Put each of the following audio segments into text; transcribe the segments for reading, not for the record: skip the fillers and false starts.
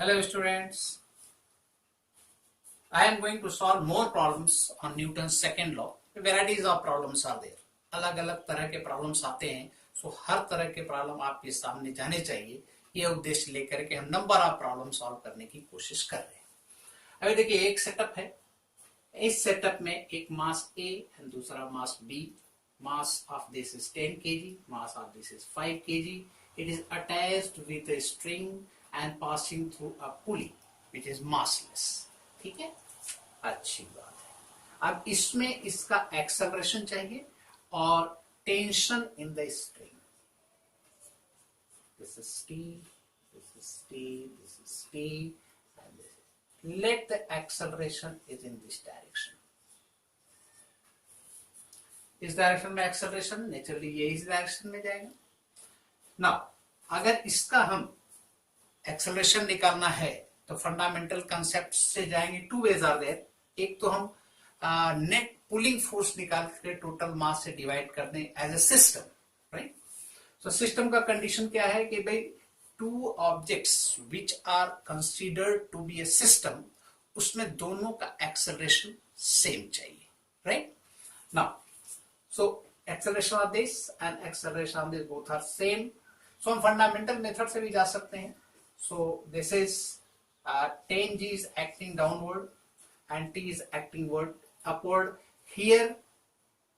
Hello students, I am going to solve more problems on Newton's second law. Varieties of problems are there. अलग अलग तरह के problems आते हैं, सो हर तरह के प्रॉब्लम आपके सामने जाने चाहिए, ये उद्देश्य लेकर के हम नंबर ऑफ प्रॉब्लम सॉल्व करने की कोशिश कर रहे हैं। अभी देखिए एक सेटअप है, इस सेटअप में एक मास A एंड दूसरा मास B. Mass of this is 10 kg, mass of this is 5 kg. It is attached with a string and passing through a pulley which is massless. ठीक है, अच्छी बात है। अब इसमें इसका एक्सेलरेशन चाहिए और tension in the string. This is T, this is T, this is T, and this is. Let the acceleration is in this direction. इस डायरेक्शन में एक्सेलरेशन नेचुरली ये इस डायरेक्शन में जाएगा। नाउ अगर इसका हम एक्सेलरेशन निकालना है तो फंडामेंटल कंसेप्ट से जाएंगे। Two ways are there. एक तो हम नेट पुलिंग फोर्स निकाल के टोटल मास से डिवाइड कर दें as a system, right. So system का कंडीशन क्या है कि भाई two objects which are considered to be a system, उसमें दोनों का एक्सेलरेशन सेम चाहिए, right. Now so acceleration of this and acceleration of this both are same. So हम fundamental method से भी जा सकते हैं। So this is 10g is acting downward and t is acting upward. Here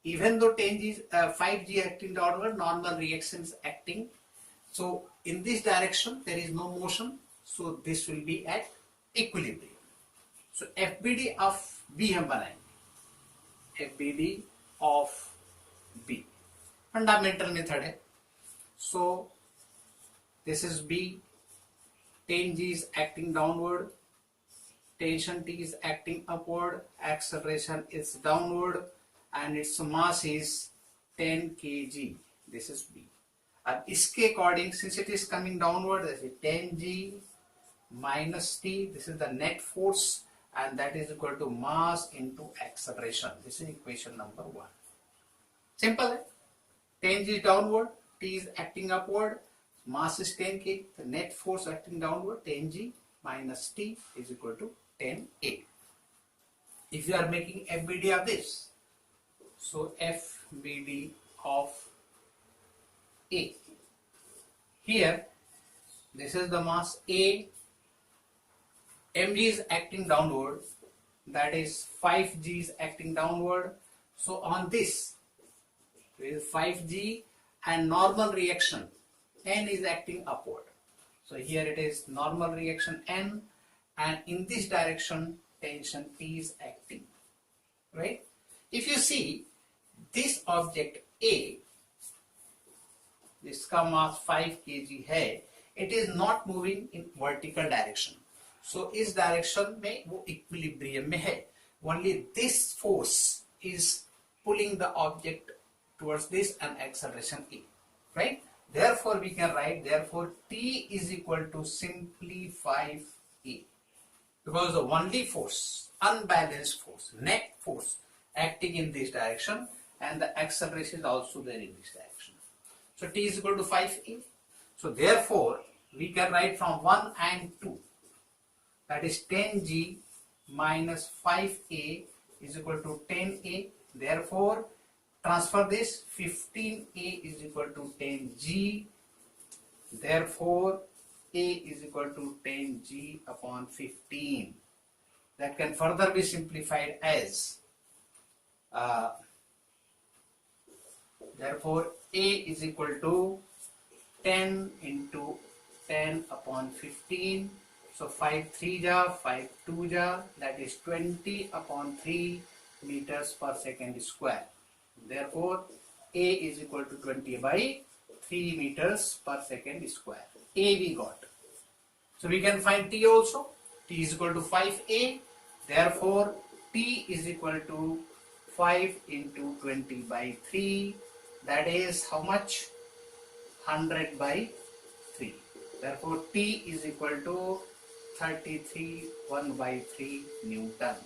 even though 10g is 5g acting downward, normal reaction is acting. So in this direction there is no motion, so this will be at equilibrium. So FBD of B हम बनाएंगे, FBD of B fundamental method है। So this is B, 10g is acting downward, tension T is acting upward, acceleration is downward and its mass is 10 kg. This is B. अब इसके according since it is coming downward, this is 10g minus T, this is the net force and that is equal to mass into acceleration. This is equation number 1. Simple है। 10g is downward, T is acting upward, mass is 10 kg, the net force acting downward 10g minus T is equal to 10a. If you are making FBD of this, so FBD of A, here this is the mass A, mg is acting downward, that is 5g is acting downward, so on this with 5g and normal reaction n is acting upward, so here it is normal reaction n and in this direction tension T is acting, right. If you see this object A, जिसका mass 5 kg है, it is not moving in vertical direction, so इस direction में वो equilibrium में है। Only this force is pulling the object towards this and acceleration E, right. Therefore we can write, therefore T is equal to simply 5E, because the only force, unbalanced force, net force acting in this direction and the acceleration is also there in this direction. So T is equal to 5E. So therefore we can write from 1 and 2, that is 10g minus 5a is equal to 10a. Therefore transfer this, 15a is equal to 10g, therefore a is equal to 10g upon 15. That can further be simplified as therefore a is equal to 10 into 10 upon 15, so 5 3 ja, 5 2 ja, that is 20 upon 3 meters per second square. Therefore A is equal to 20 by 3 meters per second square. A we got. So we can find T also. T is equal to 5A. Therefore T is equal to 5 into 20 by 3. That is how much? 100 by 3. Therefore T is equal to 33 1 by 3 Newton.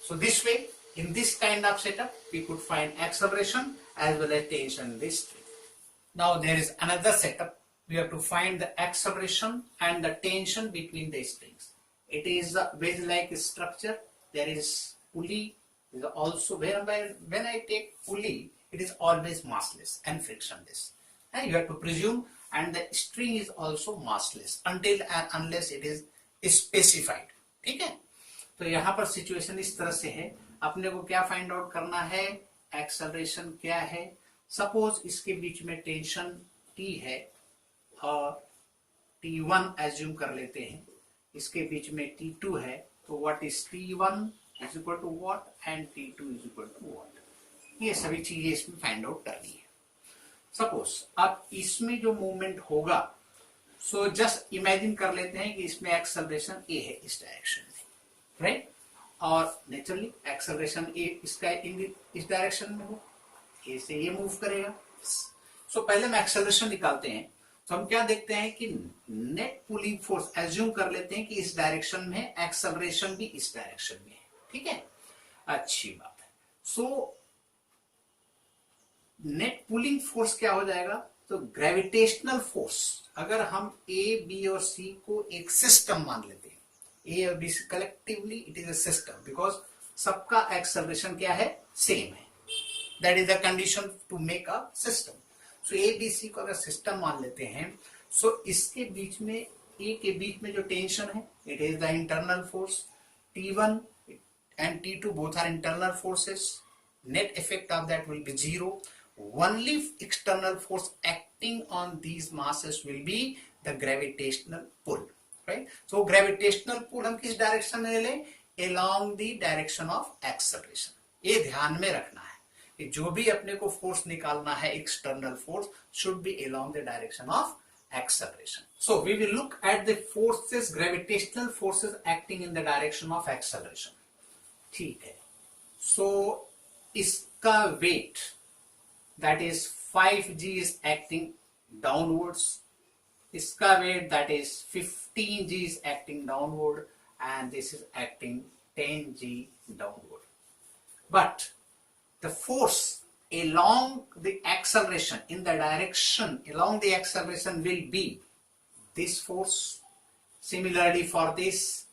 So this way, in this kind of setup, we could find acceleration as well as tension in this string. Now there is another setup we have to find the acceleration and the tension between the springs. It is a wedge-like structure. There is pulley. Is also when I take pulley, it is always massless and frictionless. And you have to presume, and the string is also massless until and unless it is specified. ठीक है, तो यहाँ पर situation इस तरह से है. अपने को क्या फाइंड आउट करना है, एक्सेलरेशन क्या है. सपोज इसके बीच में टेंशन T है और T1 एज्यूम कर लेते हैं, इसके बीच में T2 है, तो what is T1 is equal to what and T2 is equal to what. ये सभी चीजें इसमें फाइंड आउट करनी है. सपोज अब इसमें जो मूवमेंट होगा, सो जस्ट इमेजिन कर लेते हैं कि इसमें एक्सेलरेशन ए है इस डायरेक्शन में, राइट. और नेचुरली एक्सेलरेशन ए इसका इस डायरेक्शन में हो, ए से ये मूव करेगा. सो पहले हम एक्सेलरेशन निकालते हैं. तो हम क्या देखते हैं कि नेट पुलिंग फोर्स एज्यूम कर लेते हैं कि इस डायरेक्शन में है, एक्सेलरेशन भी इस डायरेक्शन में है. ठीक है, अच्छी बात है. सो नेट पुलिंग फोर्स क्या हो जाएगा, तो ग्रेविटेशनल फोर्स, अगर हम ए बी और सी को एक सिस्टम मान लेते हैं, ए और B collectively it is a system, because सबका एक्सेलरेशन क्या है, सेम है. That is the condition to make a system. So A B C को अगर सिस्टम मान लेते हैं, सो इसके बीच में, ए के बीच में जो टेंशन है, it is the internal force. T1 and T2 both are internal forces. Net effect of that will be zero. Only external force acting on these masses will be the gravitational pull, right? So gravitational pull हम किस direction में ले लें, along the direction of acceleration. ये ध्यान में रखना है कि जो भी अपने को फोर्स निकालना है, external force should be along the direction of acceleration. So we will look at the forces, gravitational forces acting in the direction of acceleration. ठीक है. So इसका weight, that is 5g is acting downwards. Iska weight, that is 15g is acting downward, and this is acting 10g downward. But the force along the acceleration, in the direction along the acceleration, will be this force. Similarly for this,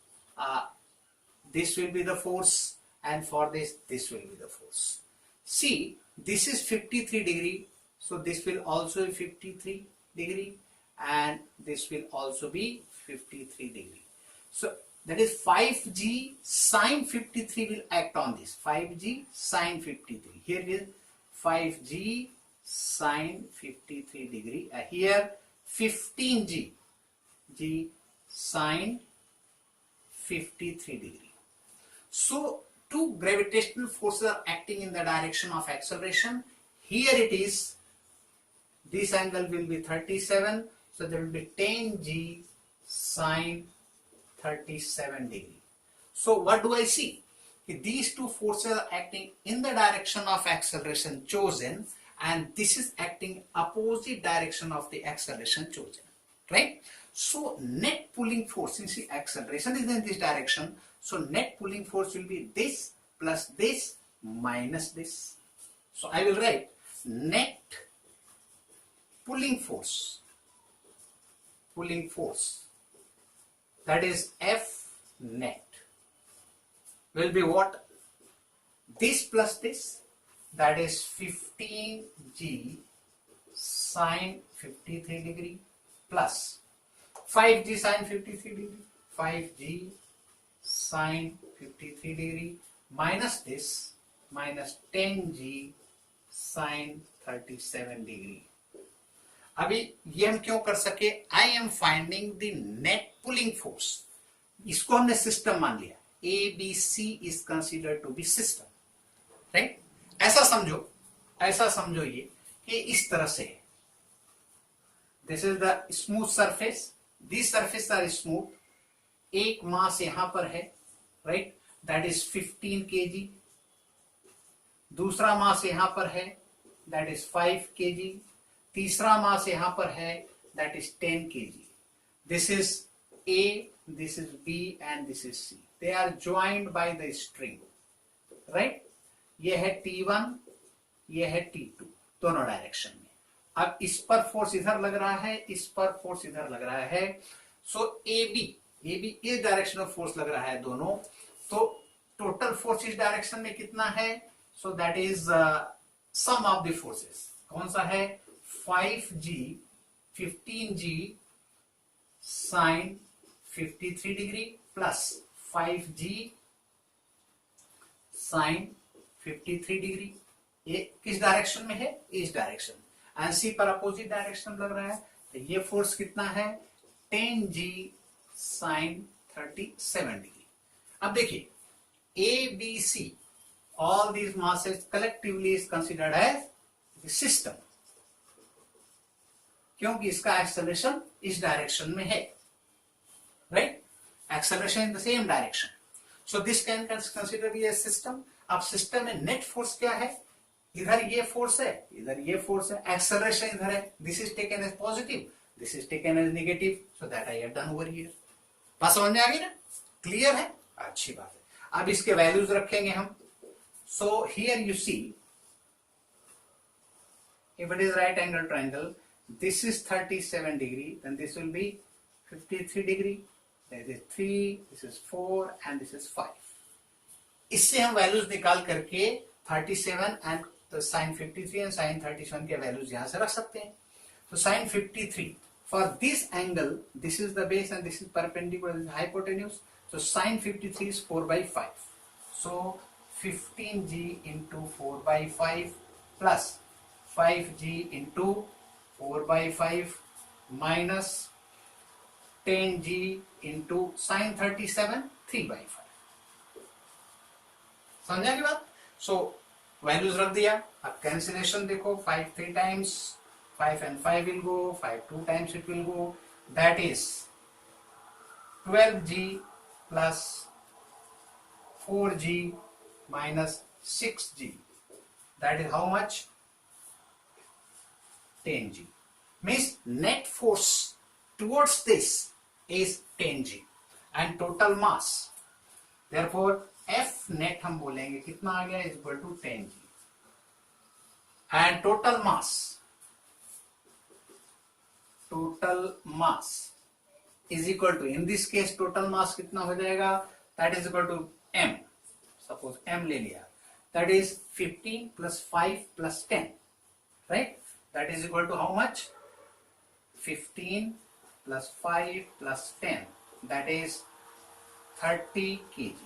this will be the force, and for this will be the force. See, this is 53 degree, so this will also be 53 degree, and this will also be 53 degree. So that is 5g sine 53 will act on this. 5g sine 53. Here is 5g sine 53 degree. Here 15g g sine 53 degree. So two gravitational forces are acting in the direction of acceleration. Here it is, this angle will be 37, so there will be 10g sine 37 degree. So what do I see? These two forces are acting in the direction of acceleration chosen, and this is acting opposite direction of the acceleration chosen, right? So net pulling force, since the acceleration is in this direction, so net pulling force will be this plus this minus this. So I will write net pulling force, that is F net, will be what? This plus this, that is 15g sine 53 degree plus 5g sine 53 degree, 5g sine 53 degree minus this, minus 10g sine 37 degree. अभी ये हम क्यों कर सके? I am finding the net pulling force. इसको हमने system मान लिया. A B C is consider to be system, right? ऐसा समझो ये कि इस तरह से है. This is the smooth surface, this surface are smooth. एक मास यहां पर है, राइट, दैट इज 15 kg. दूसरा मास यहां पर है, दैट इज 5 kg. तीसरा मास यहां पर है, that is 10 kg. This is A, this is B, and this is C. They are joined by the string, right? ये है T1, ये है T2, दोनों डायरेक्शन में. अब इस पर फोर्स इधर लग रहा है, इस पर फोर्स इधर लग रहा है, सो ए बी इस डायरेक्शन में फोर्स लग रहा है दोनों, तो टोटल फोर्स इस डायरेक्शन में कितना है, so that is sum of the forces, कौन सा है, 5g 15g sine 53 degree plus 5g sine 53 degree, ये किस डायरेक्शन में है, इस डायरेक्शन, एंड सी पर अपोजिट डायरेक्शन लग रहा है, तो ये फोर्स कितना है, 10g साइन 37 डिग्री। अब देखिए A B C all these masses collectively is considered as the system, क्योंकि इसका एक्सेलरेशन इस डायरेक्शन में है, right, acceleration in the same direction, so this can consider be a system. अब सिस्टम में net force क्या है, इधर ये फोर्स है, इधर ये फोर्स है, एक्सेलरेशन इधर है, this is taken as positive, this is taken as negative, so that I have done over here. बात समझ में आ गई ना, क्लियर है, अच्छी बात है। अब इसके वैल्यूज रखेंगे हम, so here you see if it is right angle triangle, this is 37 degree, then this will be 53 degree, this is 3, this is 4 and this is 5। इससे हम वैल्यूज निकाल करके 37 एंड साइन 53 एंड साइन 37 के values यहां से रख सकते हैं। तो sine 53 for this angle, this is the base and this is perpendicular, this is hypotenuse, so sin 53 is 4 by 5, so 15g into 4 by 5 plus 5g into 4 by 5 minus 10g into sin 37 3 by 5। समझा की बात, so values रख दिया। अब cancellation देखो, 5 3 times, 5 and 5 will go, 5 2 times it will go, that is 12g plus 4g minus 6g, that is how much, 10g, means net force towards this is 10g and total mass, therefore F net हम बोलेंगे कितना आ गया, equal to 10g, and total mass is equal to, in this case total mass कितना हो जाएगा, that is equal to m, suppose m ले लिया, that is 15 plus 5 plus 10, right, that is equal to how much, 15 plus 5 plus 10, that is 30 kg।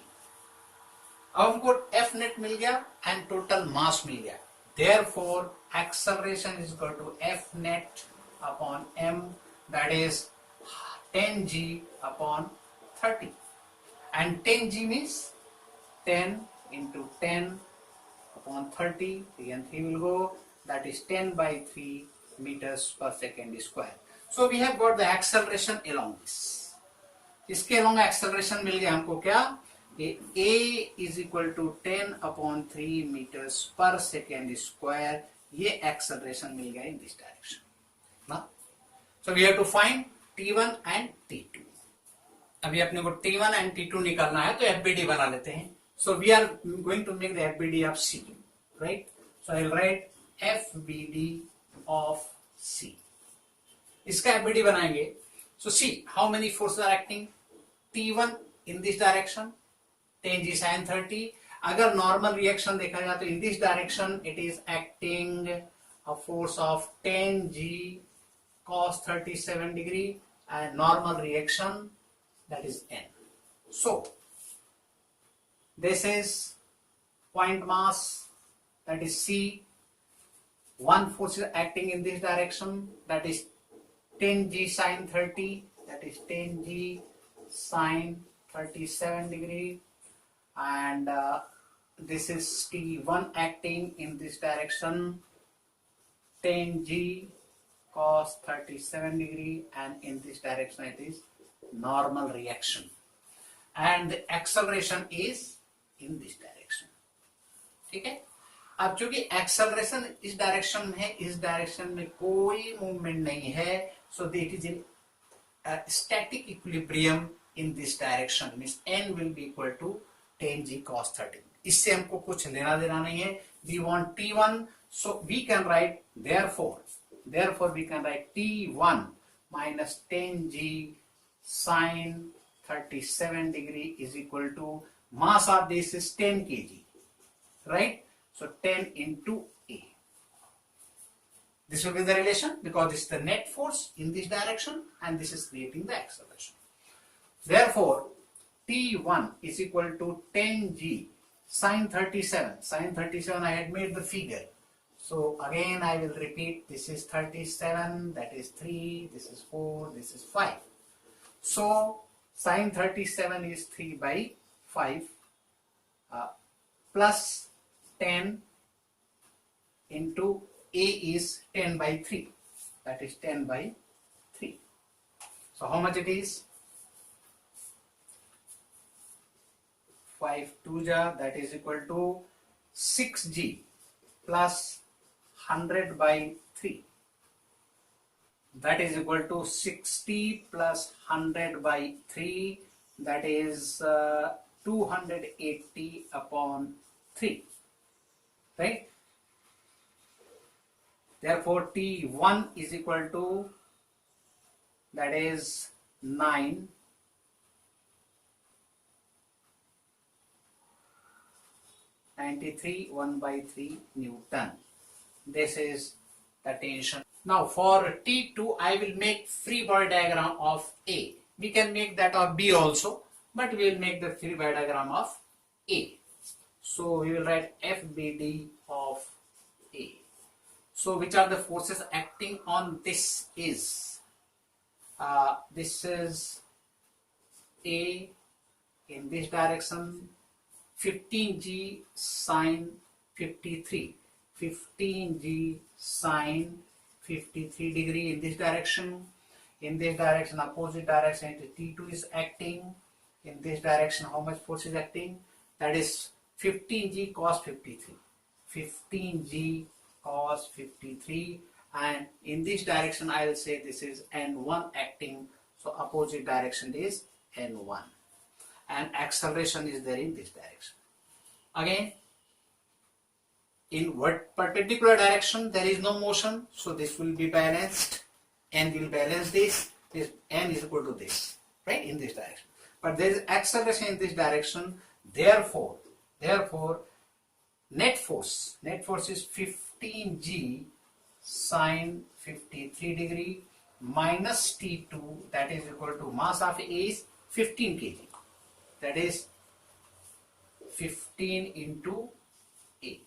अब हमको F net मिल गया and total mass मिल गया, therefore acceleration is equal to F net upon m, that is 10g upon 30, and 10g means 10 into 10 upon 30, 3 and 3 will go, that is 10 by 3 meters per second square। So we have got the acceleration along this, इसके along acceleration मिल गया हमको क्या, a is equal to 10 upon 3 meters per second square, ये acceleration मिल गया in this direction ना। So we have to find T1 and T2। अभी अपने को T1 and T2 निकालना है, तो FBD बना लेते हैं। So we are going to make the FBD of C, right? So I will write FBD of C। इसका FBD बनाएंगे। So see how many forces are acting, T1 in this direction, 10g sin 30। अगर normal reaction देखा जाए तो in this direction it is acting a force of 10g cos 37 degree and normal reaction, that is n। So this is point mass, that is C, one force is acting in this direction, that is 10g sin 30, that is 10g sin 37 degree, and this is T1 acting in this direction, 10g cos 37 degree, and in this direction it is normal reaction, and the acceleration is in this direction। ठीक है, अब चूंकि acceleration इस direction में है, इस direction में कोई मूवमेंट नहीं है, so it is in static equilibrium in this direction, means n will be equal to 10g cos 30। इससे हमको कुछ लेना देना नहीं है, we want T1, so we can write therefore Therefore we can write T1 minus 10g sine 37 degree is equal to mass of this is 10 kg, right? So 10 into A. This will be the relation because this is the net force in this direction and this is creating the acceleration. Therefore T1 is equal to 10g sine 37. Sine 37 I had made the figure. So again I will repeat, this is 37, that is 3, this is 4, this is 5. So sine 37 is 3 by 5 plus 10 into A is 10 by 3, that is 10 by 3. So how much it is? 5 2 ja, that is equal to 6g plus 100 by 3, that is equal to 60 plus 100 by 3, that is 280 upon 3, right? Therefore T1 is equal to, that is 9 93 1 by 3 Newton. This is the tension. Now for T2 I will make free body diagram of A. We can make that of B also, but we will make the free body diagram of A. So we will write FBD of A. So which are the forces acting on this is, this is A in this direction, 15g sine 53, 15g sine 53 degree in this direction. In this direction, opposite direction, T2 is acting. In this direction, how much force is acting? That is 15g cos 53, 15g cos 53, and in this direction I will say this is N1 acting, so opposite direction is N1, and acceleration is there in this direction. Again, in what perpendicular direction there is no motion, so this will be balanced, N will balance this N is equal to this, right, in this direction. But there is acceleration in this direction, therefore net force is 15g sine 53 degree minus T2, that is equal to mass of A is 15 kg, that is 15 into A.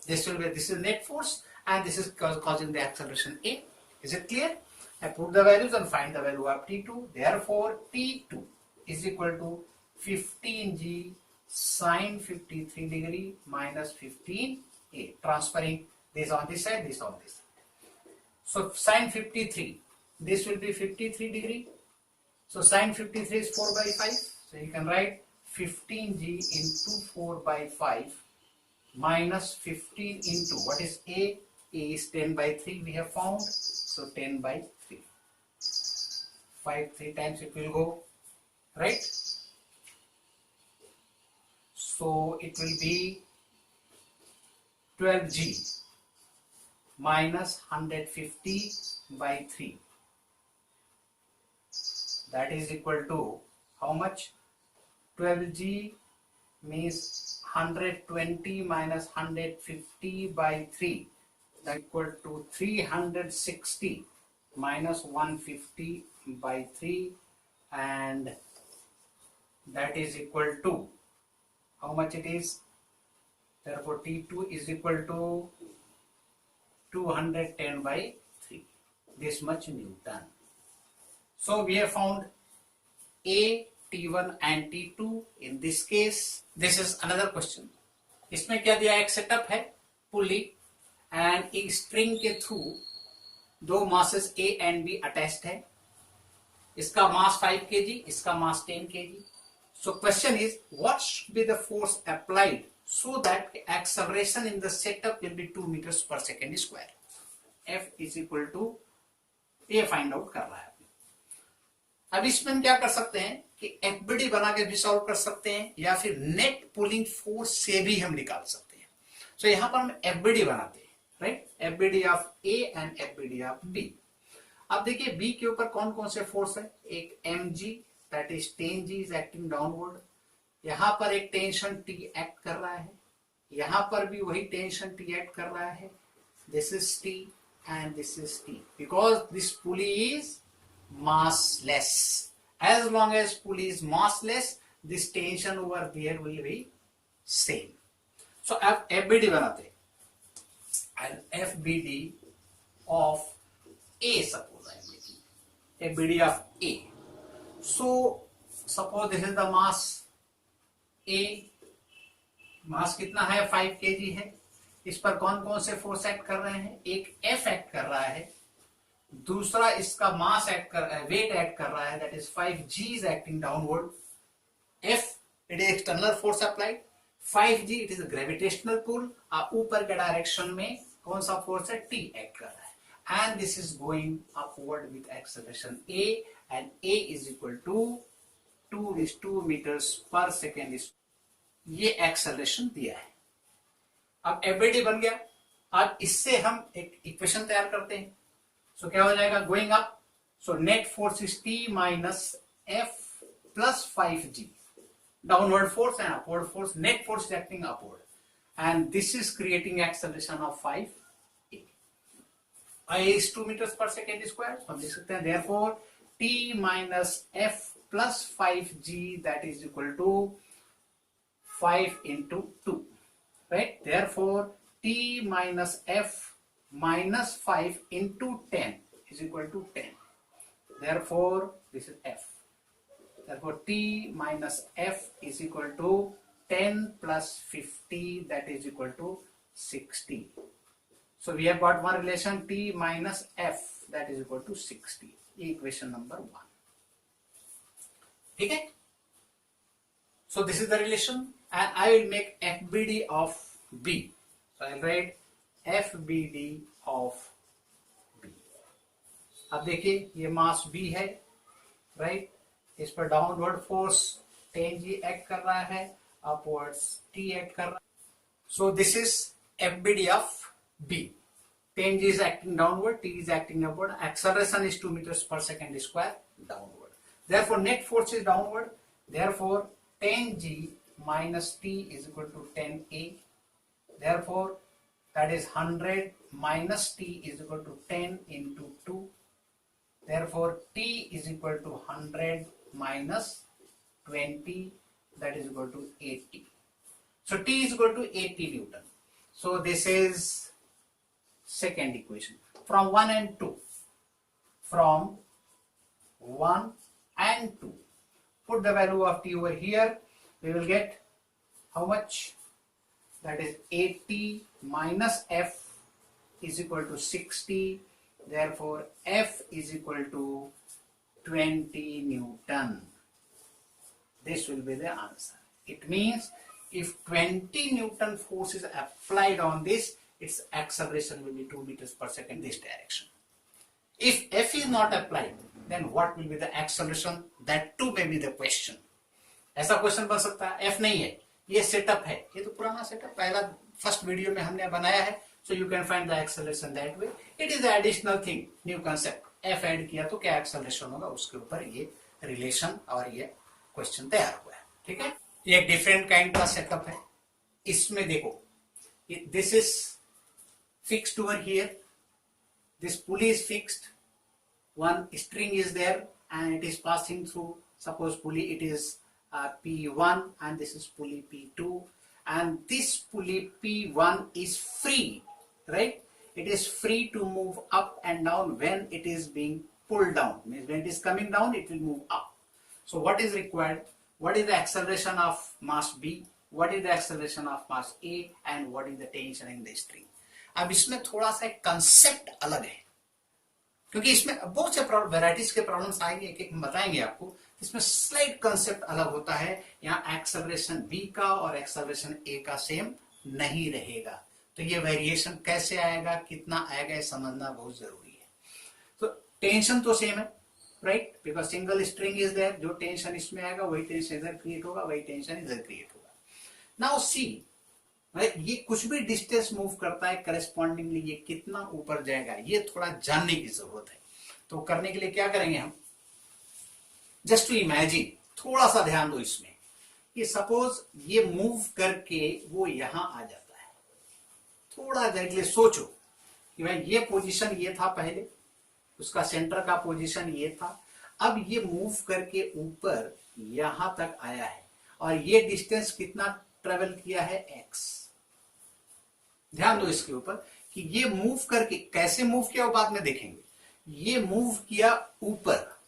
This is net force and this is causing the acceleration A. Is it clear? I put the values and find the value of T2. Therefore T2 is equal to 15g sine 53 degree minus 15A, transferring this on this side, this on this side. So sine 53, this will be 53 degree. So sine 53 is 4 by 5. So you can write 15g into 4 by 5 minus 15 into, what is A? A is 10 by 3 we have found. So 10 by 3. 5 3 times it will go, right? So it will be 12g minus 150 by 3. That is equal to how much? 12g means 120 minus 150 by 3. That is equal to 360 minus 150 by 3, and that is equal to how much it is? Therefore T2 is equal to 210 by 3, this much Newton. So we have found A, T1 and T2 in this case. This is another question. इसमें क्या दिया, एक setup है pulley and एक string के through दो masses A and B attached है. इसका मास 5 kg, इसका मास 10 kg. So question is, what should be the force applied so that acceleration in the setup will be 2 meters per second square? F is equal to, ये find out कर रहा है. अब इसमें हम क्या कर सकते हैं कि एफबीडी बना के भी सॉल्व कर सकते हैं या फिर नेट पुलिंग फोर्स से भी हम निकाल सकते हैं. सो यहां पर हम एफबीडी बनाते हैं. Right, FBD of A and FBD of B। अब देखिए B के ऊपर कौन कौन से फोर्स है, एक mg that is 10G is acting downward, यहां पर एक टेंशन T एक्ट कर रहा है, यहां पर भी वही टेंशन T एक्ट कर रहा है, this is T and this is T because this pulley is massless. As long as pulley is massless, this tension over there will be same. So अब FBD बनाते हैं, and FBD of A, suppose I am making FBD of A. So suppose this is the mass A, मास कितना है 5 kg है, इस पर कौन कौन से फोर्स एक्ट कर रहे हैं, एक F एक्ट कर रहा है, दूसरा इसका मास एक्ट कर रहा है, वेट एक्ट कर रहा है, that is 5G is acting downward, F it is external force applied, 5G it is gravitational pull, ऊपर के डायरेक्शन में कौन सा फोर्स है, T एक्ट कर रहा है, and this is going upward with acceleration A and A is equal to 2 metres per second, ये एक्सेलरेशन दिया है। अब FBD बन गया, अब इससे हम एक इक्वेशन तैयार करते हैं, सो क्या हो जाएगा, going up, so net force is T minus F plus 5G, downward force and upward force, net force is acting upward and this is creating acceleration of 5A, I is 2 meters per second square, हम लिख सकते हैं therefore T minus F plus 5G that is equal to 5 into 2. Right, therefore T minus F minus 5 into 10 is equal to 10, therefore this is F, therefore T minus F is equal to 10 plus 50 that is equal to 60, so we have got one relation T minus F that is equal to 60, equation number 1, ठीक है, so this is the relation and I will make FBD of B, so I'll write FBD of B। अब देखिए ये मास B है, right, इस पर downward force 10G act कर रहा है, अपवर्ड्स T एक्ट कर रहा है, so this is FBD of B, 10G is acting downward, T is acting upward, acceleration is 2 meters per second square downward, therefore net force is downward, therefore 10G minus T is equal to 10A, therefore that is 100 minus T is equal to 10 into 2, therefore T is equal to 100 minus 20 that is equal to 80, so T is equal to 80 Newton, so this is second equation from 1 and 2, from 1 and 2, put the value of T over here, we will get how much, that is 80 minus F is equal to 60, therefore F is equal to 20 Newton, this will be the answer. It means if 20 Newton force is applied on this, its acceleration will be 2 meters per second this direction. If F is not applied, then what will be the acceleration, that too may be the question. ऐसा question बन सकता है, F नहीं है, ये setup है, ये तो पुराना सेटअप पहला फर्स्ट वीडियो में हमने बनाया है, so you can find the acceleration that way, it is additional thing, new concept, F add किया तो क्या एक्सेलरेशन होगा, उसके ऊपर ये रिलेशन और ये क्वेश्चन तैयार हुआ है, ठीक है, ये एक डिफरेंट काइंड का सेटअप है, इसमें देखो this is fixed over here, this pulley is fixed, one string is there and it is passing through, suppose pulley it is P1 and this is pulley P2 and this pulley P1 is free, right, it is free to move up and down when it is being pulled down, means when it is coming down it will move up, so what is required, what is the acceleration of mass B, what is the acceleration of mass A and what is the tension in the string। अब इसमें थोड़ा सा concept अलग है, क्योंकि इसमें बहुत से वेराइटीज के प्रॉब्लम्स आएंगे, एक एक बताएंगे आपको, इसमें स्लाइट कंसेप्ट अलग होता है, यहाँ एक्सेलरेशन B का और एक्सेलरेशन A का सेम नहीं रहेगा, तो ये वेरिएशन कैसे आएगा, कितना आएगा, ये समझना बहुत जरूरी है। तो टेंशन तो सेम है, right, because single string is there, जो टेंशन इसमें आएगा वही टेंशन इधर क्रिएट होगा, वही टेंशन इधर क्रिएट होगा। नाउ सी ये कुछ भी डिस्टेंस मूव करता है करेस्पॉन्डिंगली ये कितना ऊपर जाएगा, ये थोड़ा जानने की जरूरत है। तो करने के लिए क्या करेंगे हम, जस्ट टू इमेजिन, थोड़ा सा ध्यान दो इसमें, कि सपोज ये मूव करके वो यहां आ जाता है, थोड़ा देर के लिए सोचो कि भाई ये पोजीशन ये था पहले, उसका सेंटर का पोजीशन ये था, अब ये मूव करके ऊपर यहां तक आया है और ये डिस्टेंस कितना ट्रेवल किया है, x। ध्यान दो इसके ऊपर कि ये मूव करके कैसे मूव किया वो बाद में देखेंगे। ये मूव किया ऊपर,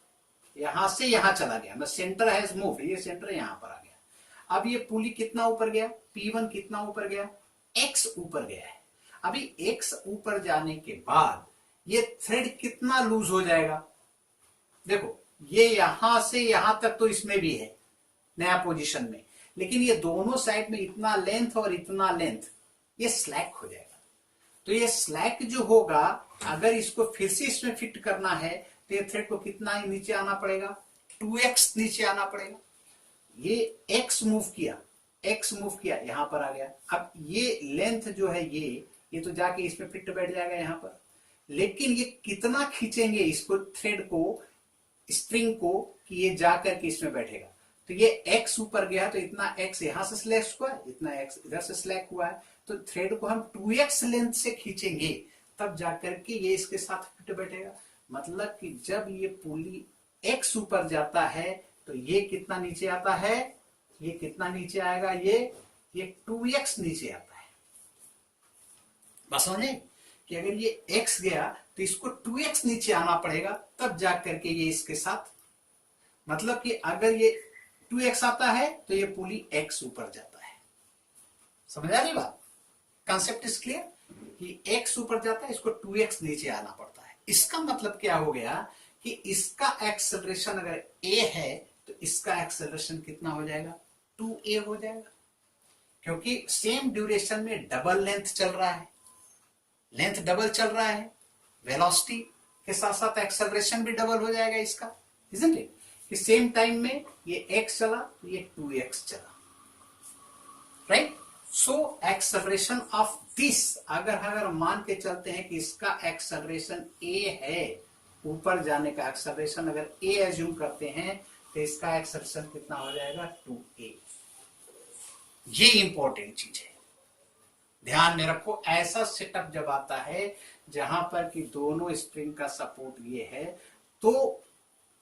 यहां से यहां चला गया, मतलब सेंटर हैज मूव, ये सेंटर यहां पर आ गया। अब ये पुली कितना ऊपर गया, P1 कितना ऊपर गया, x ऊपर गया है। अभी x ऊपर जाने के बाद ये थ्रेड कितना लूज हो जाएगा, देखो ये यहां से यहां तक तो इसमें भी है नया पोजीशन में, लेकिन ये दोनों साइड में इतना लेंथ और इतना लेंथ, ये स्लैक हो जाएगा। तो ये स्लैक जो होगा, अगर इसको फिर से इसमें फिट करना है तो ये थ्रेड को कितना ही नीचे आना पड़ेगा, 2x नीचे आना पड़ेगा। ये x मूव किया यहां पर आ गया। अब ये लेंथ जो है ये तो जाके इसमें फिट बैठ जाएगा यहां पर, लेकिन ये कितना खींचेंगे इसको, थ्रेड को, स्ट्रिंग को, कि ये जाकर के इसमें बैठेगा। तो ये x ऊपर गया तो इतना x यहां से स्लैक हुआ, इतना x इधर से स्लैक हुआ है, तो थ्रेड को हम 2x लेंथ से खींचेंगे तब जाकर के ये इसके साथ फिट बैठेगा। मतलब कि जब ये पुली x ऊपर जाता है तो ये कितना नीचे आता है, ये कितना नीचे आएगा, ये 2x नीचे आता है। बस समझे कि अगर ये x गया तो इसको 2x नीचे आना पड़ेगा तब जाकर के ये इसके साथ, मतलब कि अगर ये 2x आता है तो ये पुली x ऊपर जाता है। समझ आ रही बात, कॉन्सेप्ट इज क्लियर कि x ऊपर जाता है, इसको 2x नीचे आना पड़ता है। इसका मतलब क्या हो गया कि इसका एक्सेलरेशन अगर a है तो इसका एक्सेलरेशन कितना हो जाएगा, 2a हो जाएगा, क्योंकि सेम ड्यूरेशन में डबल लेंथ चल रहा है, लेंथ डबल चल रहा है, वेलोसिटी के साथ साथ एक्सेलरेशन भी डबल हो जाएगा इसका, इजंट इट, कि सेम टाइम में ये x चला तो ये 2x चला, right. So acceleration of this, अगर मान के चलते हैं कि इसका एक्सेलरेशन a है, ऊपर जाने का एक्सेलरेशन अगर a एज्यूम करते हैं तो इसका एक्सेलरेशन कितना हो जाएगा, 2a। ये इंपॉर्टेंट चीज है, ध्यान में रखो। ऐसा सेटअप जब आता है जहां पर कि दोनों स्प्रिंग का सपोर्ट ये है, तो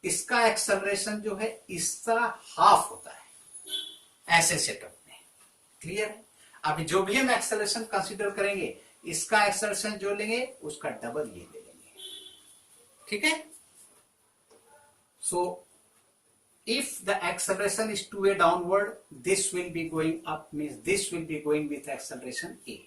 इसका एक्सेलरेशन जो है इसका हाफ होता है ऐसे सेटअप में, क्लियर है। अभी जो भी हम एक्सेलरेशन कंसीडर करेंगे, इसका एक्सेलरेशन जो लेंगे उसका डबल ये ले लेंगे, ठीक है। सो if the acceleration is 2a downward, this will be going up, means this will be going with acceleration a।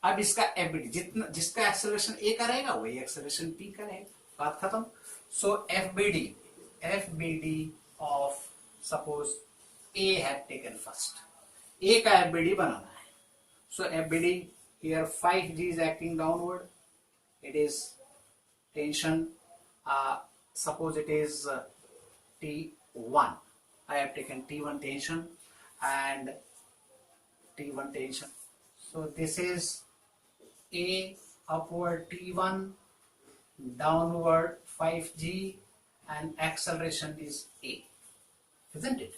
अब इसका FBD जिसका एक्सेलरेशन a का रहेगा वही एक्सेलरेशन p का रहेगा, बात खत्म। सो FBD of suppose a had taken first, a का FBD बनाना है। So FBD here 5G is acting downward, it is tension, suppose it is T1, I have taken T1 tension and T1 tension. So this is A upward T1, downward 5G, and acceleration is A, isn't it?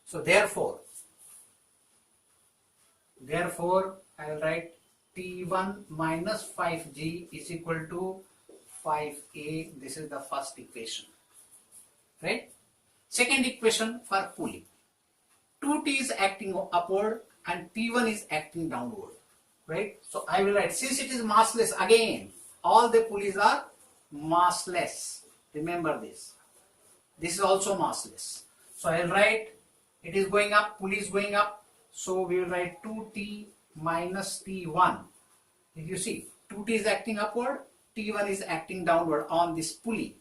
So therefore I will write T1 minus 5G is equal to 5A. This is the first equation, right? Second equation for pulley, 2T is acting upward and T1 is acting downward, right? So I will write, since it is massless, again all the pulleys are massless, remember this is also massless. So I will write, it is going up, pulley is going up, so we will write 2T minus T1. If you see, 2T is acting upward, T1 is acting downward on this pulley,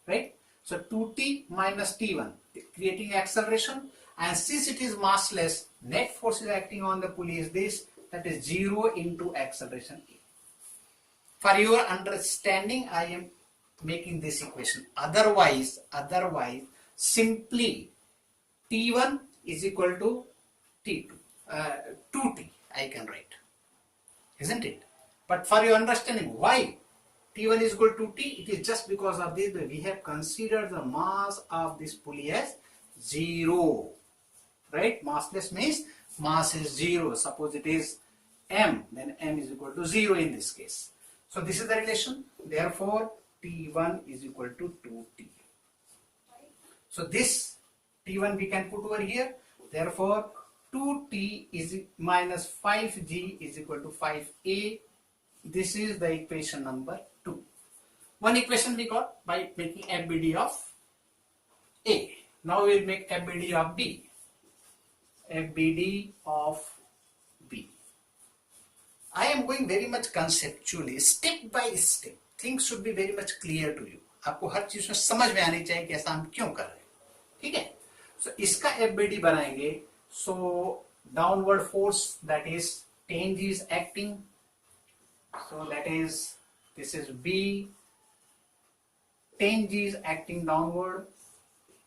right? So 2T minus T1 creating acceleration, and since it is massless, net force is acting on the pulley is this, that is 0 into acceleration A. For your understanding, I am making this equation. Otherwise, simply T1 is equal to T2, 2T. I can write, isn't it? But for your understanding, why T1 is equal to T, it is just because of this, we have considered the mass of this pulley as 0, right? Massless means mass is 0. Suppose it is M, then M is equal to 0 in this case. So this is the relation. Therefore, T1 is equal to 2T. So this T1 we can put over here. Therefore, 2T is minus 5G is equal to 5A. This is the equation number 2. One equation we got by making FBD of A. Now we will make FBD of B. FBD of B. I am going very much conceptually, step by step. Things should be very much clear to you. आपको हर चीज में समझ में आनी चाहिए कि ऐसा हम क्यों कर रहे हैं, ठीक है? So इसका FBD बनाएंगे. So downward force, that is 10G is acting. So that is, this is B. 10G is acting downward.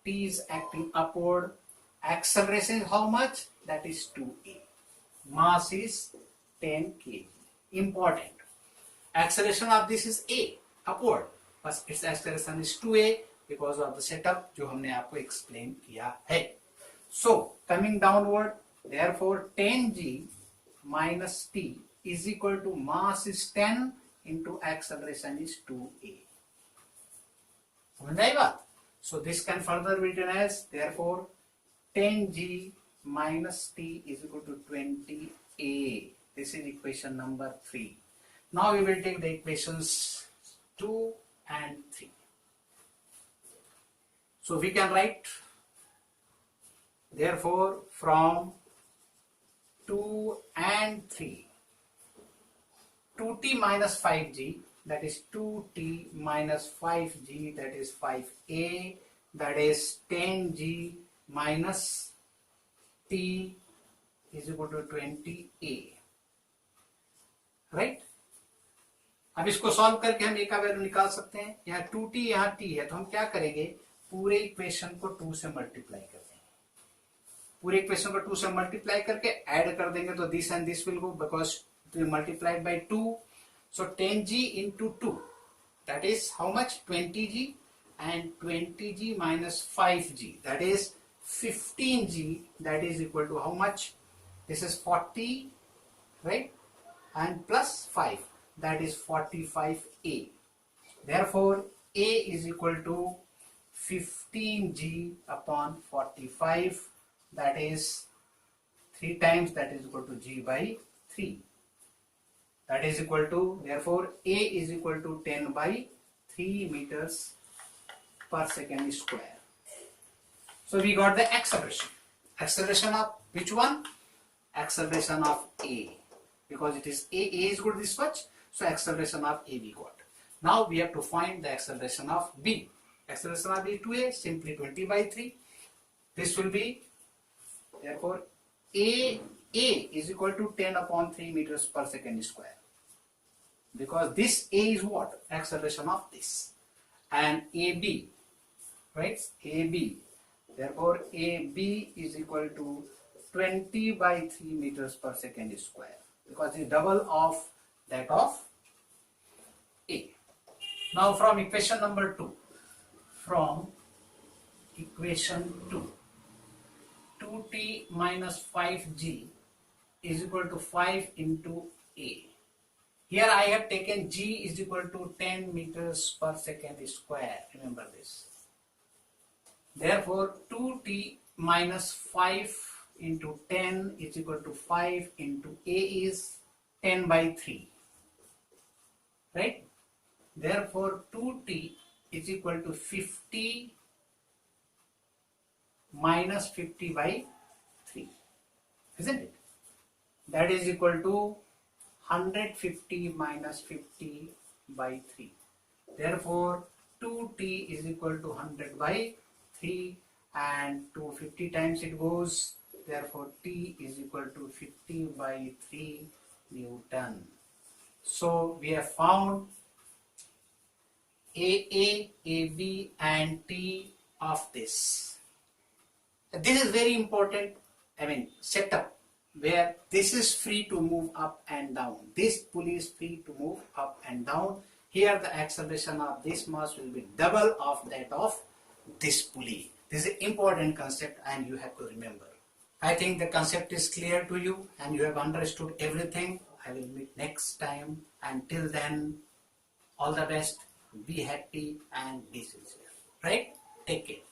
T is acting upward. Acceleration is how much? That is 2A. Mass is 10 kg. Important. Acceleration of this is A, upward. But its acceleration is 2A because of the setup जो हमने आपको explain किया है. So coming downward, therefore 10G minus T is equal to mass is 10 into acceleration is 2A. समझ में आई बात? So this can further be written as, therefore 10G minus T is equal to 20A. This is equation number 3. Now we will take the equations 2 and 3. So we can write, therefore from 2 and 3, 2T minus 5G, that is 2T minus 5G, that is 5A, that is 10G minus T is equal to 20A, right? अब इसको solve करके हम ए का value निकाल सकते हैं. यहाँ 2T यहाँ T है, तो हम क्या करेंगे, पूरे इक्वेशन को 2 से मल्टीप्लाई कर देंगे. पूरे इक्वेशन को 2 से मल्टीप्लाई करके ऐड कर देंगे, तो this and this will go because it will multiplied by 2. So 10G into 2, that is how much? 20G, and 20G minus 5G, that is 15G, that is equal to how much? This is 40, right? And plus 5, that is 45A. Therefore A is equal to 15G upon 45, that is 3 times, that is equal to G by 3. That is equal to, therefore A is equal to 10 by 3 meters per second square. So we got the acceleration. Acceleration of which one? Acceleration of A. Because it is A is equal to this much, so acceleration of A we got. Now we have to find the acceleration of B. Acceleration of B to A, simply 20 by 3. This will be, therefore A is equal to 10 upon 3 meters per second square. Because this A is what? Acceleration of this. And AB, right? AB. Therefore AB is equal to 20 by 3 meters per second square. Because it's double of that of A. Now from equation number 2. From equation 2. 2T minus 5G is equal to 5 into A. Here I have taken G is equal to 10 meters per second square. Remember this. Therefore 2T minus 5 into 10 is equal to 5 into A is 10 by 3. Right? Therefore 2T is equal to 50 minus 50 by 3. Isn't it? That is equal to 150 minus 50 by 3. Therefore 2T is equal to 100 by 3, and 250 times it goes. Therefore T is equal to 50 by 3 Newton. So we have found AA, AB and T of this. This is very important, setup. where this is free to move up and down. This pulley is free to move up and down. Here the acceleration of this mass will be double of that of this pulley. This is an important concept and you have to remember. I think the concept is clear to you and you have understood everything. I will meet next time. Until then, all the best. Be happy and be sincere. Right? Take care.